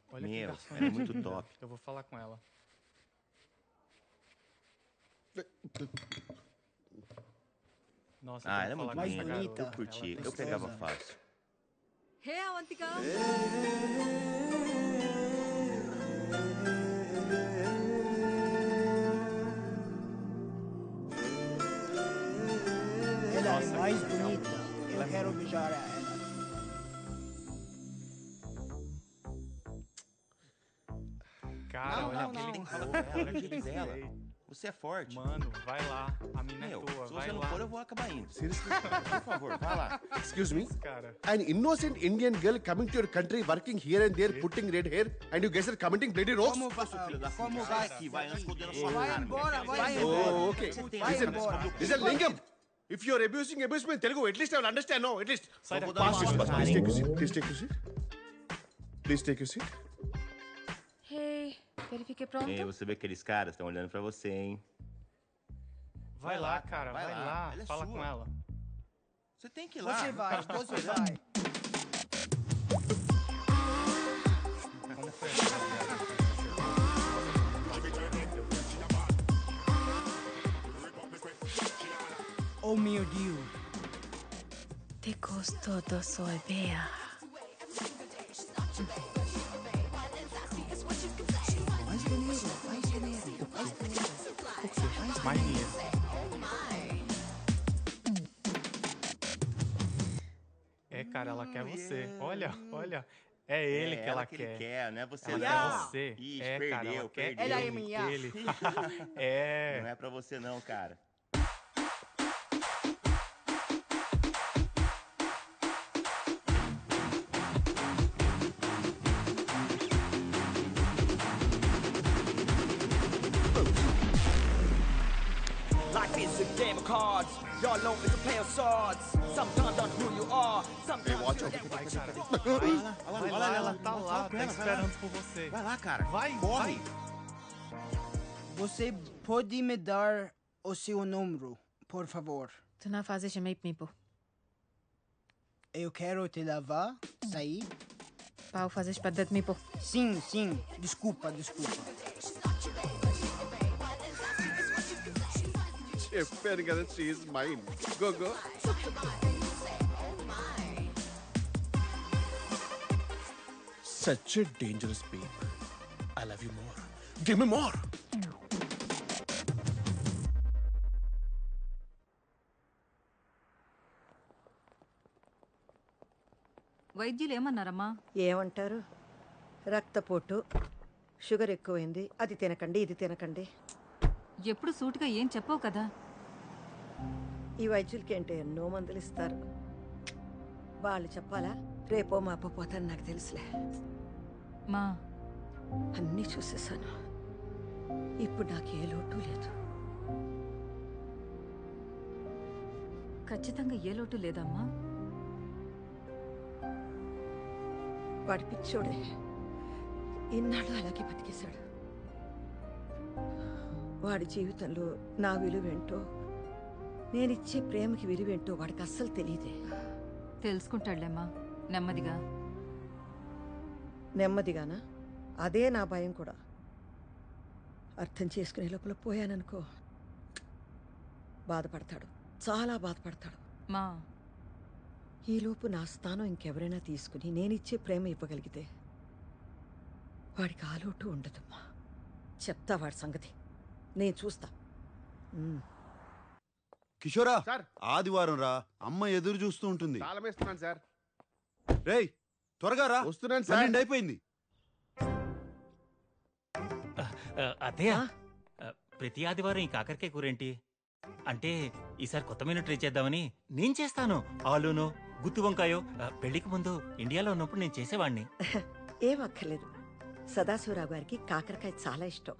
Olha que garçom. Ela é muito top. Eu vou falar com ela. Nossa, Ela é muito Mais linda. bonita. Eu curti. Ela Eu pegava gostosa. fácil. Hey, Avantika. Ela Nossa, é mais que legal. bonita. Eu Ela é quero muito beijar ela. Cara, Não, olha não, aquele não. Tem que falar corpo, com ela, olha do aquele jeito dela. peito. Você é forte. Mano, vai lá. A mina é Meu, tua, se vai você não lá. for, eu vou acabar indo. Seriously? Por favor, vai lá. Excuse me? Cara, An innocent Indian girl coming to your country, working here and there, putting red hair, and you guys are commenting bloody rocks? Como vai? Filho da Como puta, vai? sai daqui, vai, antes que eu dê na sua Vai cara. embora, vai Vai embora. Oh, okay. Vai Listen, embora. listen, Lingam. If you are abusing me in Telugu, at least I will understand. No, at least. sai daqui. Pass this, pass. Please take your seat. Please take your seat. Please take your seat. Hey, verifique pronto. Ei, você vê aqueles caras estão olhando pra você, hein? Vai lá, cara, vai lá. Ela é Fala sua. com ela. Você tem que ir lá. Você vai, você vai. Como foi a viagem? Oh meu Deus. Te costó soy bea. Mais dinheiro, mais dinheiro, mais dinheiro. Mais dinheiro. É, cara, ela quer você. Olha, olha. É ele que ela que quer. ele quer, não é você Ela não. quer você. Ixi, É, cara, perdeu, ela quer perdeu. Ela é ele, minha. ele. Não É. é pra você não, cara. Life is a game of cards. Y'all know it's a play of swords. Sometimes don't who you are. Sometimes watch you out. get Vai, cara. Vai lá, Vai lá, ela tá fala lá, com tá ela, vai esperando por você. Vai lá, cara. Vai, corre. Você pode me dar o seu número, por favor? Tu não fazes meio mipo. Eu quero te levar, sair. Pau fazes para de mipo. Sim, sim. Desculpa, desculpa. చెప్పాను కదా, she is mine. Go, go. Such a dangerous babe. I love you more. Give me more. వైద్యులు ఏమన్నారమ్మా? ఏమంటారు? రక్తపోటు, sugar ఎక్కువైంది, అది తినకండి, ఇది తినకండి. ఎప్పుడు సూటిగా ఏం చెప్పవు కదా. ఈ వైద్యులకి ఏంటో ఎన్నో మందులు ఇస్తారు. వాళ్ళు చెప్పాలా? రేపో మాపో పోతాను, నాకు తెలుసులే. మా అన్నీ చూసేసాను. ఇప్పుడు నాకు ఏ లోటు లేదు. ఖచ్చితంగా ఏ లోటు లేదమ్మా. వాడి పిచ్చోడే ఇన్నాళ్ళు అలాగే బతికేశాడు. వాడి జీవితంలో నా విలువేంటో, నేనిచ్చే ప్రేమకి విలువేంటో వాడికి అస్సలు తెలియదే. తెలుసుకుంటాడులేమ్మా నెమ్మదిగా. నెమ్మదిగానా? అదే నా భయం కూడా. అర్థం చేసుకునే లోపల పోయాననుకో, బాధపడతాడు, చాలా బాధపడతాడు. మా ఈలోపు నా స్థానం ఇంకెవరైనా తీసుకుని నేనిచ్చే ప్రేమ ఇవ్వగలిగితే వాడికి ఆలోటు ఉండదమ్మా. చెప్తా వాడి సంగతి, నేను చూస్తా. కిషోరా, సార్. ఆదివారం రా, అమ్మ ఎదురు చూస్తూ ఉంటుంది. తాళం వేస్తున్నాను సార్. రేయ్ త్వరగా రా, వస్తున్నాను సార్. 12 అయిపోయింది. అదే ప్రతి ఆదివారం ఈ కాకరకాయ కూరేంటి అంటే ఈసారి కొత్త మెనూ ట్రై చేద్దామని నేను చేస్తాను. ఆలూను గుత్తి వంకాయో పెళ్లికి ముందు ఇండియాలో ఉన్నప్పుడు నేను చేసేవాడిని. ఏం అక్కర్లేదు. సదాశివరావు గారికి కాకరకాయ చాలా ఇష్టం.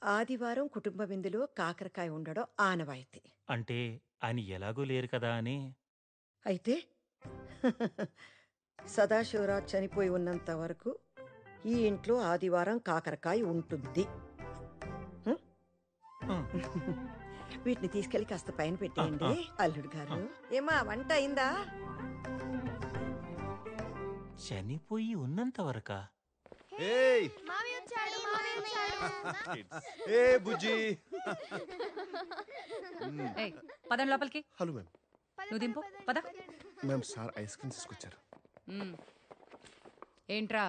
ఆదివారం కుటుంబ విందులో కాకరకాయ ఉండడం ఆనవాయితీ. అంటే ఆయన ఎలాగూ లేరు కదా అని. అయితే సదాశివరావు చనిపోయి ఉన్నంత వరకు ఈ ఇంట్లో ఆదివారం కాకరకాయ ఉంటుంది. వీటిని తీసుకెళ్లి కాస్త పైన పెట్టేయండి. అల్లుడు గారు, ఏమా వంట అయిందా? చనిపోయి ఉన్నంత వరకా? ఏయ్ ఏ బుజ్జి. పదం లోపలికి. Hello ma'am. నువ్వు దింపు పద. మ్యామ్ సార్ ఐస్ క్రీమ్ తీసుకొచ్చారు. ఏంట్రా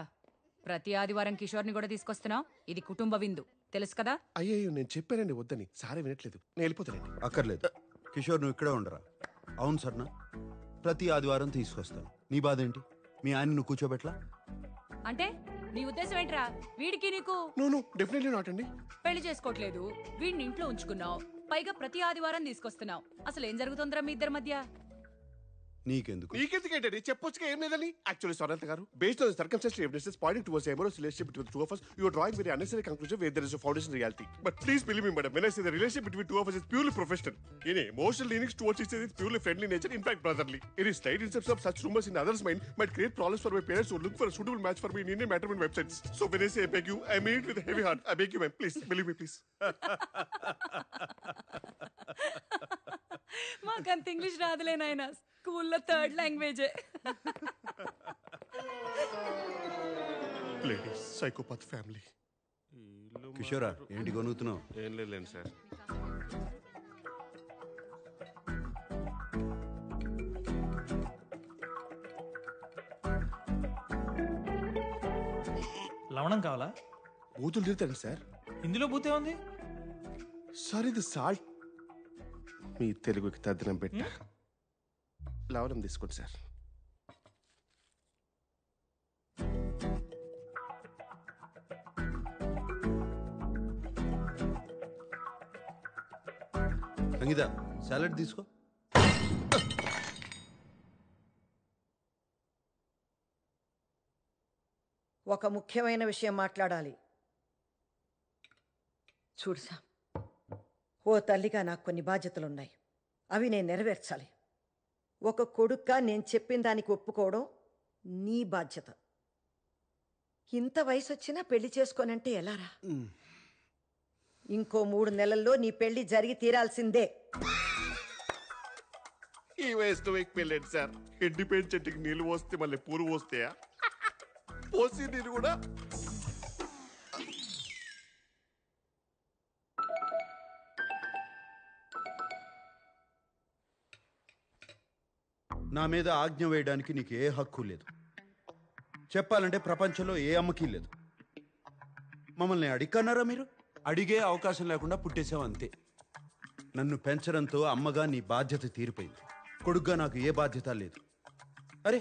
ప్రతి ఆదివారం కిషోర్ని కూడా తీసుకొస్తున్నావు? ఇది కుటుంబ విందు తెలుసు కదా. అయ్యో నేను చెప్పానండి వద్దని, సారే వినట్లేదు. నేను వెళ్ళిపోతానండి. అక్కర్లేదు కిషోర్, నువ్వు ఇక్కడే ఉండరా. అవును సర్నా, ప్రతి ఆదివారం తీసుకొస్తాను. నీ బాధ ఏంటి? మీ ఆయన నువ్వు కూర్చోబెట్లా? అంటే నీ ఉద్దేశం ఏంట్రా? వీడికి నీకు నో నో డెఫినెట్లీ నాట్ అండి. పెళ్లి చేసుకోవట్లేదు, వీడిని ఇంట్లో ఉంచుకున్నావు, పైగా ప్రతి ఆదివారం తీసుకొస్తున్నావు. అసలు ఏం జరుగుతుందిరా మీ ఇద్దరి మధ్య? నీకెందుకు? నీకెందుకేంటండి? చెప్పొచ్చుగా ఏం లేదని. యాక్చువల్లీ సొరంత గారు, based on circumstantial evidences Poynting towards amorous relationship between the two of us, you are drawing very unnecessary conclusion where there is a foundation in reality. But please believe me, madam, when I say the relationship between two of us is purely professional. Any emotional leanings towards each other is purely friendly nature, in fact brotherly. Any slight inception of such rumors in others' mind might create problems for my parents who look for a suitable match for me in Indian matrimony websites. So when I say I beg you, I mean it with a heavy heart. I beg you, ma'am, please believe me, please. మాకంత English రాదులే నాయనా, స్కూల్లో 3rd లాంగ్వేజే. Ladies, psychopath family. కిషోరా, ఏంటి కొనుగుతున్నావు? ఏం లేదులేండి sir. లవణం కావాలా? బూతులు తిరుగుతాను సార్. ఇందులో బూతే ఉంది సార్. ఇది సాల్ట్. మీ తెలుగుకి తద్దనం పెట్ట లవణం తీసుకోండి సార్. సంగీత, సాలడ్ తీసుకో. ఒక ముఖ్యమైన విషయం మాట్లాడాలి. చూడుసా, ఓ తల్లిగా నాకు కొన్ని బాధ్యతలున్నాయి. అవి నేను నెరవేర్చాలి. ఒక కొడుక్గా నేను చెప్పిన దానికి ఒప్పుకోవడం నీ బాధ్యత. ఇంత వయసు వచ్చినా పెళ్లి చేసుకోనంటే ఎలారా? ఇంకో 3 నెలల్లో నీ పెళ్లి జరిగి తీరాల్సిందే. ఈ వయసులో మీకు పెళ్ళండి సార్. ఎండిపోయిన చెట్టుకి నీళ్ళు పోస్తే మళ్ళీ పూలు పోస్తాయా? పోసి నీరు కూడా. నా మీద ఆజ్ఞ వేయడానికి నీకు ఏ హక్కు లేదు. చెప్పాలంటే ప్రపంచంలో ఏ అమ్మకి లేదు. మమ్మల్ని అడిగన్నారా మీరు? అడిగే అవకాశం లేకుండా పుట్టేసావు అంతే. నన్ను పెంచడంతో అమ్మగా నీ బాధ్యత తీరిపోయింది. కొడుగ్గా నాకు ఏ బాధ్యత లేదు. అరే,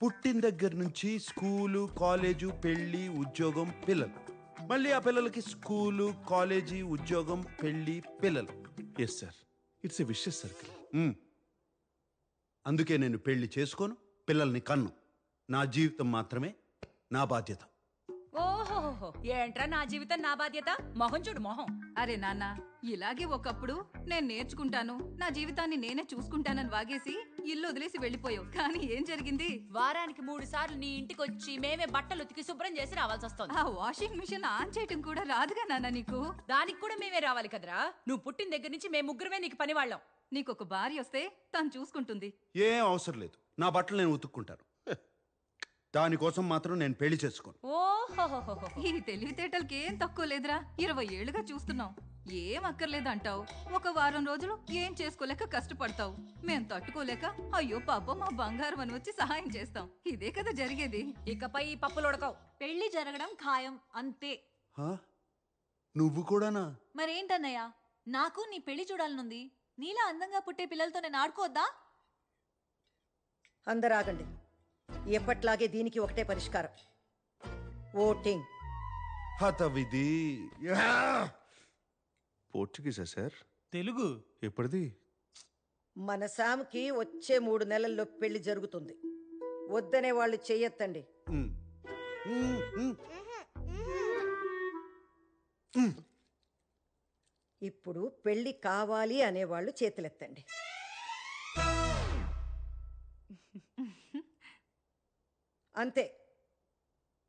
పుట్టిన దగ్గర నుంచి స్కూలు, కాలేజు, పెళ్ళి, ఉద్యోగం, పిల్లలు. మళ్ళీ ఆ పిల్లలకి స్కూలు, కాలేజీ, ఉద్యోగం, పెళ్ళి, పిల్లలు. Yes sir, it's a vicious circle. అందుకే నేను పెళ్లి చేసుకోను, పిల్లల్ని కన్ను. నా జీవితం మాత్రమే నా బాధ్యత. ఓహో, ఏంట్రా నా జీవితం నా బాధ్యత? మొహం చూడు మొహం. అరే నాన్న, ఇలాగే ఒకప్పుడు నేను నేర్చుకుంటాను, నా జీవితాన్ని నేనే చూసుకుంటానని వాగేసి ఇల్లు వదిలేసి వెళ్ళిపోయావు. కానీ ఏం జరిగింది? వారానికి 3 సార్లు నీ ఇంటికి వచ్చి మేమే బట్టలు ఉతికి శుభ్రం చేసి రావాల్సి వస్తుంది. ఆ వాషింగ్ మిషన్ ఆన్ చేయటం కూడా రాదుగా నాన్న నీకు. దానికి కూడా మేమే రావాలి కదరా. నువ్వు పుట్టిన దగ్గర నుంచి మేము ముగ్గురమే నీకు పని వాళ్ళం. నీకొక భార్య వస్తే తను చూసుకుంటుంది. ఏం అవసరం లేదు, నా బట్టలు నేను ఉతుక్కుంటాను. దానికోసం మాత్రం నేను పెళ్లి చేసుకోను. ఓహో, ఈ తెలివితేటలకి ఏం తక్కువ లేదురా. 20 ఏళ్లుగా చూస్తున్నావు. ఏం అక్కర్లేదు అంటావు, ఒక వారం రోజులు ఏం చేసుకోలేక కష్టపడతావు. మేం తట్టుకోలేక అయ్యో పాపం మా బంగారం అని వచ్చి సహాయం చేస్తాం. ఇదే కదా జరిగేది. ఇకపై ఈ పప్పులు ఉడకవు. పెళ్లి జరగడం ఖాయం అంతే. నువ్వు కూడానా? మరేంటన్నయ్య, నాకు నీ పెళ్లి చూడాలనుంది. నీలా అందంగా పుట్టే పిల్లలతో నేను ఆడుకోవద్దా? అందరూ ఆగండి. ఎప్పట్లాగే దీనికి ఒకటే పరిష్కారం, ఓటింగ్. హతవిధి. పోర్చుగీసా సార్? తెలుగు. ఎప్పటిది? మన శామ్కి వచ్చే 3 నెలల్లో పెళ్లి జరుగుతుంది. వద్దనే వాళ్ళు చెయ్యొద్దండి. ఇప్పుడు పెళ్లి కావాలి అనేవాళ్ళు చేతులెత్తండి. అంతే,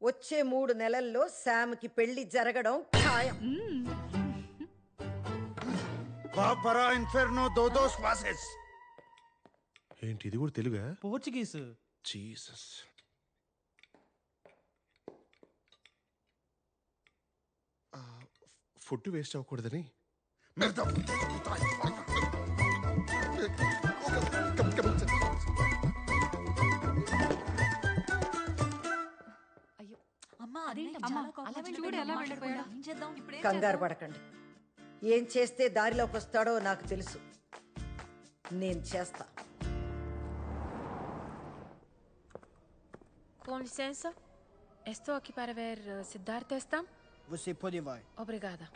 వచ్చే 3 నెలల్లో శామ్కి పెళ్లి జరగడం ఖాయం. వాపరా ఇన్ఫెర్నో దోదోస్ వాసెస్. ఏంటి ఇది కూడా తెలుగా? పోర్చుగీస్. జీసస్. ఫుడ్ వేస్ట్ అవ్వకూడదని కంగారు పడకండి. ఏం చేస్తే దారిలోకి వస్తాడో నాకు తెలుసు. నేను చేస్తా. Com licença. Estou aqui para ver Siddhartha Estam. Você pode vai. Obrigada.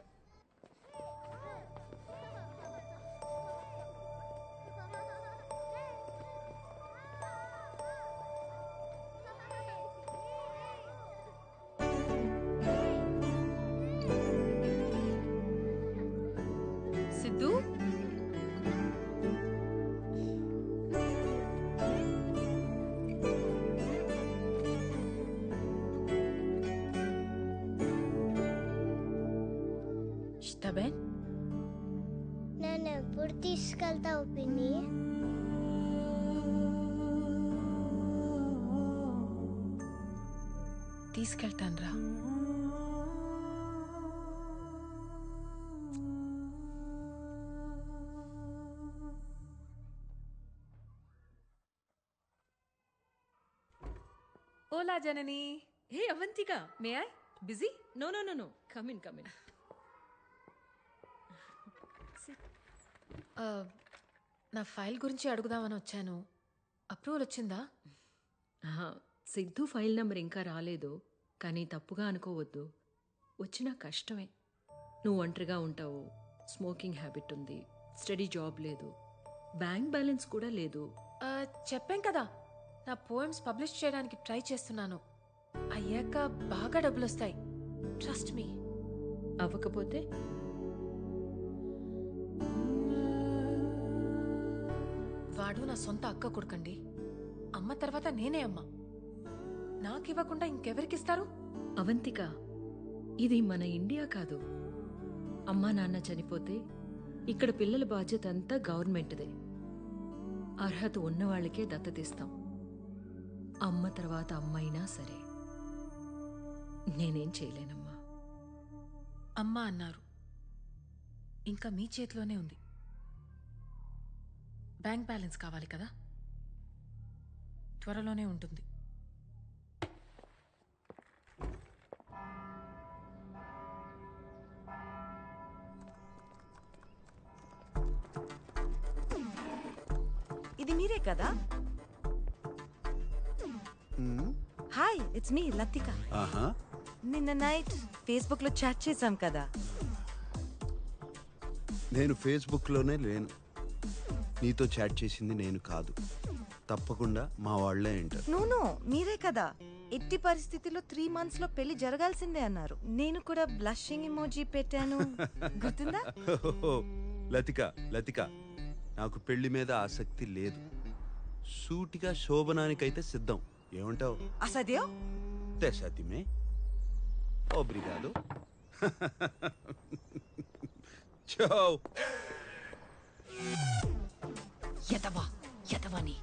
Sidhu? Está bem? నన్ను ఎప్పుడు తీసుకెళ్తావు పిన్ని? తీసుకెళ్తానురా. Hola, Janani. Hey, Avantika. May I? Busy? No. Come in. నా ఫైల్ గురించి అడుగుదామని వచ్చాను. అప్రూవల్ వచ్చిందా? సిద్ధు ఫైల్ నెంబర్ ఇంకా రాలేదు, కానీ తప్పుగా అనుకోవద్దు. వచ్చినా కష్టమే. నువ్వు ఒంటరిగా ఉంటావు, స్మోకింగ్ హ్యాబిట్ ఉంది, స్టడీ జాబ్ లేదు, బ్యాంక్ బ్యాలెన్స్ కూడా లేదు. చెప్పాం కదా, నా పోయమ్స్ పబ్లిష్ చేయడానికి ట్రై చేస్తున్నాను. అయ్యాక బాగా డబ్బులు వస్తాయి. Trust me. అవ్వకపోతే వాడు నా సొంత అక్క కొడుకండి. అమ్మ తర్వాత నేనే అమ్మ. నాకివ్వకుండా ఇంకెవరికిస్తారు? అవంతిక, ఇది మన ఇండియా కాదు. అమ్మా నాన్న చనిపోతే ఇక్కడ పిల్లల బాధ్యత అంతా గవర్నమెంట్దే. అర్హత ఉన్నవాళ్లకే దత్తతిస్తాం. అమ్మ తర్వాత అమ్మైనా సరే. నేనేం చేయలేనమ్మా. అమ్మ అన్నారు, ఇంకా మీ చేతిలోనే ఉంది. బ్యాంక్ బ్యాలెన్స్ కావాలి కదా, త్వరలోనే ఉంటుంది. ఇది మీరే కదా? Hi, it's me Latika. నిన్న నైట్ ఫేస్బుక్ లో చాట్ చేశాం కదా. నేను ఫేస్బుక్లోనే లేను. నీతో చాట్ చేసింది నేను కాదు. తప్పకుండా మా వాళ్ళే అంటారు. నో, మీరే కదా ఎట్టి పరిస్థితిలో 3 months లో పెళ్లి జరగాల్సిందే అన్నారు. నేను కూడా బ్లషింగ్ ఎమోజీ పెట్టాను, గుర్తుందా? లతిక, నాకు పెళ్లి మీద ఆసక్తి లేదు. సూటిగా శోభనానికైతే సిద్ధం. ఏమంటావు? అసద్యో తెసతిమే ఓబ్రిగాదో. చో యతవాని.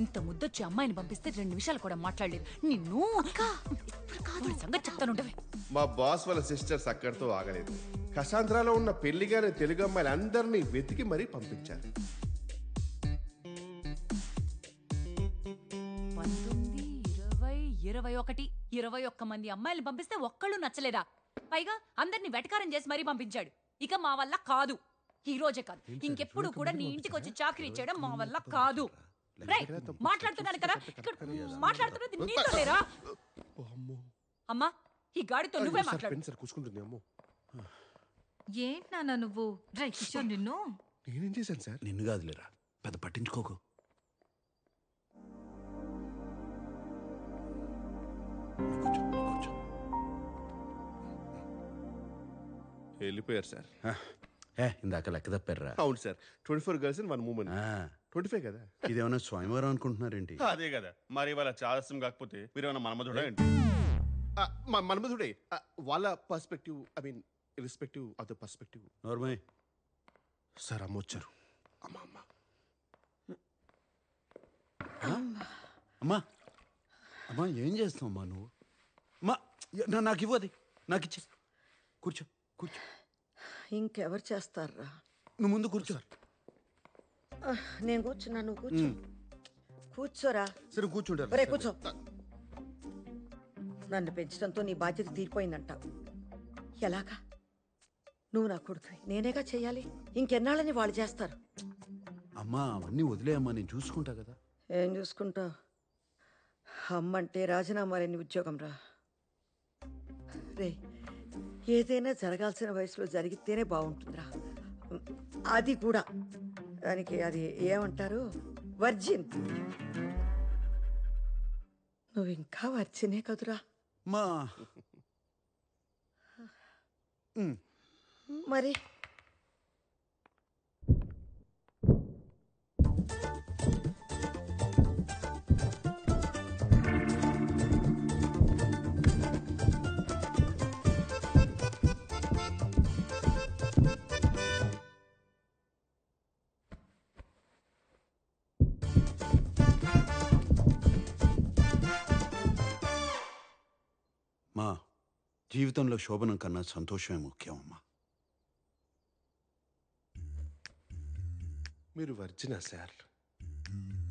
ఇంత ముద్దొచ్చి అమ్మాయిని పంపిస్తే 2 నిమిషాలు కూడా మాట్లాడలేదు. నిన్ను సంగతి చెప్తానుండవే. మా బాస్ వాళ్ళ సిస్టర్స్ అక్కడితో ఆగలేదు. కసాంధ్రాలో ఉన్న పెళ్లిగానే తెలుగు అమ్మాయిలు అందరినీ వెతికి మరీ పంపించారు. 19, 20, 21 మంది అమ్మాయిలు పంపిస్తే ఒక్కళ్ళు నచ్చలేదా? పైగా అందరిని వెటకారం చేసి మరీ పంపించాడు. ఇక మా వల్ల కాదు. ఈ రోజే కాదు, ఇంకెప్పుడు కూడా నీ ఇంటికి వచ్చి చాకరీ చేయడం మా వల్ల కాదు. మాట్లాడుతున్నాను కదా, ఇక్కడ మాట్లాడుతున్నది నీతో లేరా? అమ్మా, ఈ గాడితో నువ్వే మాట్లాడు. ఏంటి నాన్న నువ్వు? డ్రై కిషోర్, నిన్ను నేనేం చేశాను సార్? నిన్ను కాదులేరా, పెద్ద పట్టించుకోకు. వెళ్ళిపోయారు సార్. ఇందాక లెక్క తప్పారా? అవును సార్. 24 girls and 1 woman. 25 కదా. ఇదేమన్నా స్వయంవరం అనుకుంటున్నారేంటి? అదే కదా. మరి వాళ్ళ చాదస్యం కాకపోతే మీరు ఏమన్నా మన్మధుడా ఏంటి? మన్మధుడే. వాళ్ళ perspective, I mean irrespective of the perspective. Normal sir అమ్మ వచ్చారు. అమ్మ అమ్మ అమ్మా అమ్మా ఏం చేస్తావు అమ్మా నువ్వు? అమ్మా నాకు ఇవ్వది, నాకు ఇచ్చే. కూర్చో కూర్చో. ఇంకెవరు చేస్తారా? నువ్వు ముందు కూర్చో. నేను కూర్చున్నా, నువ్వు కూర్చో. కూర్చోరా. సరే కూర్చుంటారు. ఒరే కూర్చో. నన్ను పెంచడంతో నీ బాధ్యత తీరిపోయిందంటావు. ఎలాగా? నువ్వు నా కొడుకు, నేనేగా చెయ్యాలి. ఇంకెన్నాళ్ళని వాళ్ళు చేస్తారు. అమ్మా అవన్నీ వదిలేయమ్మా, నేను చూసుకుంటా కదా. ఏం చూసుకుంటావు? అమ్మంటే రాజీనామా లేని ఉద్యోగం రా. రే, ఏదైనా జరగాల్సిన వయసులో జరిగితేనే బాగుంటుందిరా. అది కూడా దానికి అది ఏమంటారు, వర్జిన్. నువ్వు ఇంకా వర్జినే కదురా. మా మరి మా జీవితంలో శోభనం కన్నా సంతోషమే ముఖ్యం అమ్మా. మీరు వర్జినా సార్?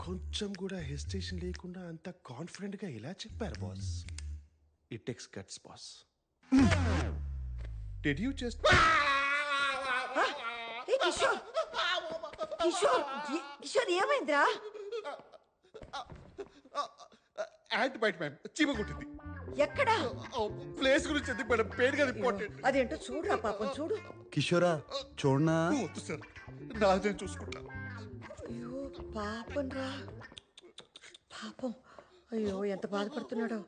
కొంచెం కూడా హెసిటేషన్ లేకుండా అంత కాన్ఫిడెంట్గా ఎలా చెప్పారు boss? It takes guts boss. Did you just Kishore, Kishore, Kishore ఏమైందిరా? యాంట్ బైట్ మ్యామ్, చీమ కుట్టింది. ఎక్కడా? ప్లేస్ గురించి ఎందుకు మేడం? పేరు కదా ఇంపార్టెంట్. అదేంటో చూడురా పాపం, చూడు. కిషోరా చూడనా? వద్దు సార్, నాదే చూసుకుంటా. అయ్యో పాపం రా, పాపం. అయ్యో ఎంత బాధపడుతున్నాడో.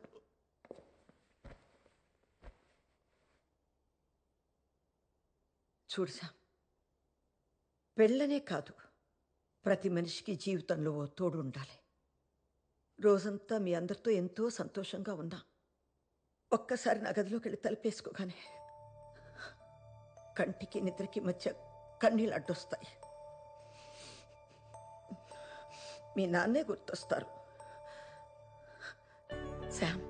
చూడుసా, పెళ్ళనే కాదు, ప్రతి మనిషికి జీవితంలో ఓ తోడు ఉండాలి. రోజంతా మీ అందరితో ఎంతో సంతోషంగా ఉన్నా, ఒక్కసారి నా గదిలోకి వెళ్ళి తలుపేసుకోగానే కంటికి నిద్రకి మధ్య కన్నీళ్ళు అడ్డొస్తాయి. మీ నాన్నే గుర్తొస్తారు. శామ్,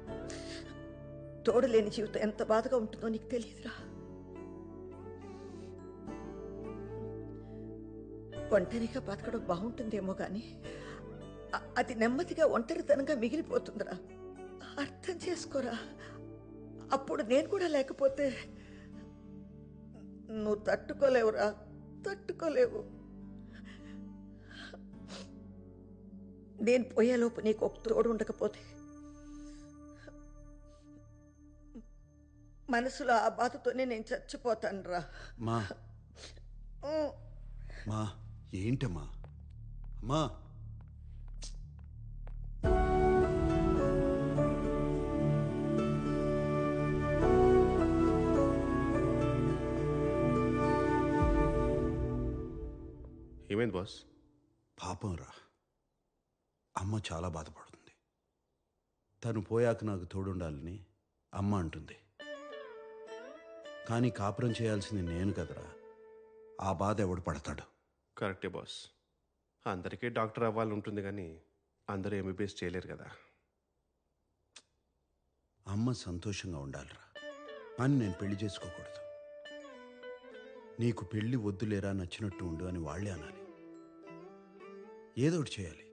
తోడు లేని జీవితం ఎంత బాధగా ఉంటుందో నీకు తెలియదురా. ఒంటరిగా బతకడం బాగుంటుందేమో కానీ అది నెమ్మదిగా ఒంటరితనంగా మిగిలిపోతుందిరా. అర్థం చేసుకోరా. అప్పుడు నేను కూడా లేకపోతే నువ్వు తట్టుకోలేవురా, తట్టుకోలేవు. నేను పోయేలోపు నీకు ఒక తోడు ఉండకపోతే మనసులో ఆ బాధతోనే నేను చచ్చిపోతాను రా. మా మా ఏంటమ్మా? అమ్మా ఏమైంది బాస్? పాపం రా, అమ్మ చాలా బాధపడుతుంది. తను పోయాక నాకు తోడుండాలని అమ్మ అంటుంది. కానీ కాపురం చేయాల్సింది నేను కదరా. ఆ బాధ ఎవడు పడతాడు? కరెక్టే బాస్. అందరికీ డాక్టర్ అవ్వాలని ఉంటుంది కానీ అందరూ ఎంబీబీఎస్ చేయలేరు కదా. అమ్మ సంతోషంగా ఉండాలిరా, అని నేను పెళ్లి చేసుకోకూడదు. నీకు పెళ్లి వద్దులేరా, నచ్చినట్టు ఉండు అని వాళ్ళే అనాలి. ఏదో ఒకటి చేయాలి.